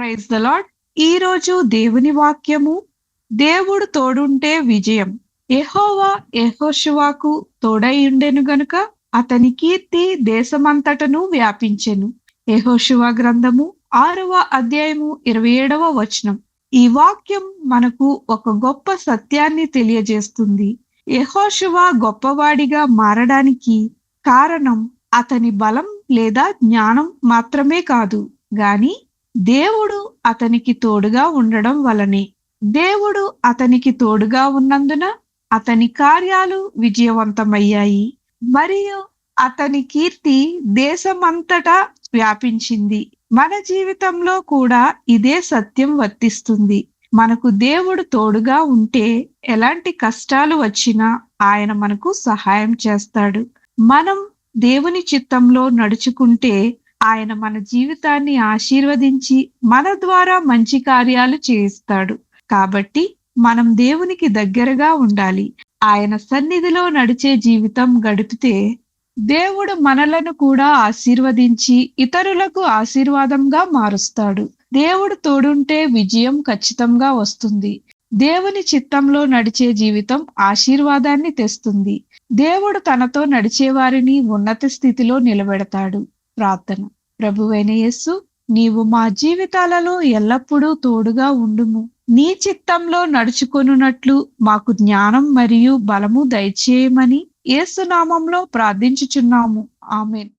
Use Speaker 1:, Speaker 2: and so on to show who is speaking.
Speaker 1: Praise the lord. ఈ రోజు దేవుని వాక్యము, దేవుడు తోడుంటే విజయం. యెహోవా యెహోషువకు తోడైయుండెను గనుక అతని కీర్తి దేశమంతటను వ్యాపించెను. యెహోషువ గ్రంథము 6వ అధ్యాయము 27వ వచనం. ఈ వాక్యం మనకు ఒక గొప్ప సత్యాన్ని తెలియజేస్తుంది. యెహోషువ గొప్పవాడిగా మారడానికి కారణం అతని బలం లేదా జ్ఞానం మాత్రమే కాదు, గాని దేవుడు అతనికి తోడుగా ఉండడం వలనే. దేవుడు అతనికి తోడుగా ఉన్నందున అతని కార్యాలు విజయవంతమయ్యాయి మరియు అతని కీర్తి దేశమంతటా వ్యాపించింది. మన జీవితంలో కూడా ఇదే సత్యం వర్తిస్తుంది. మనకు దేవుడు తోడుగా ఉంటే ఎలాంటి కష్టాలు వచ్చినా ఆయన మనకు సహాయం చేస్తాడు. మనం దేవుని చిత్తంలో నడుచుకుంటే ఆయన మన జీవితాన్ని ఆశీర్వదించి మన ద్వారా మంచి కార్యాలు చేయిస్తాడు. కాబట్టి మనం దేవునికి దగ్గరగా ఉండాలి. ఆయన సన్నిధిలో నడిచే జీవితం గడిపితే దేవుడు మనలను కూడా ఆశీర్వదించి ఇతరులకు ఆశీర్వాదంగా మారుస్తాడు. దేవుడు తోడుంటే విజయం ఖచ్చితంగా వస్తుంది. దేవుని చిత్తంలో నడిచే జీవితం ఆశీర్వాదాన్ని తెస్తుంది. దేవుడు తనతో నడిచే వారిని ఉన్నత స్థితిలో నిలబెడతాడు. ప్రార్థన. ప్రభువైన యేసు, నీవు మా జీవితాలలో ఎల్లప్పుడూ తోడుగా ఉండుము. నీ చిత్తంలో నడుచుకొనున్నట్లు మాకు జ్ఞానం మరియు బలము దయచేయమని యేసు నామంలో ప్రార్థించుచున్నాము. ఆమేన్.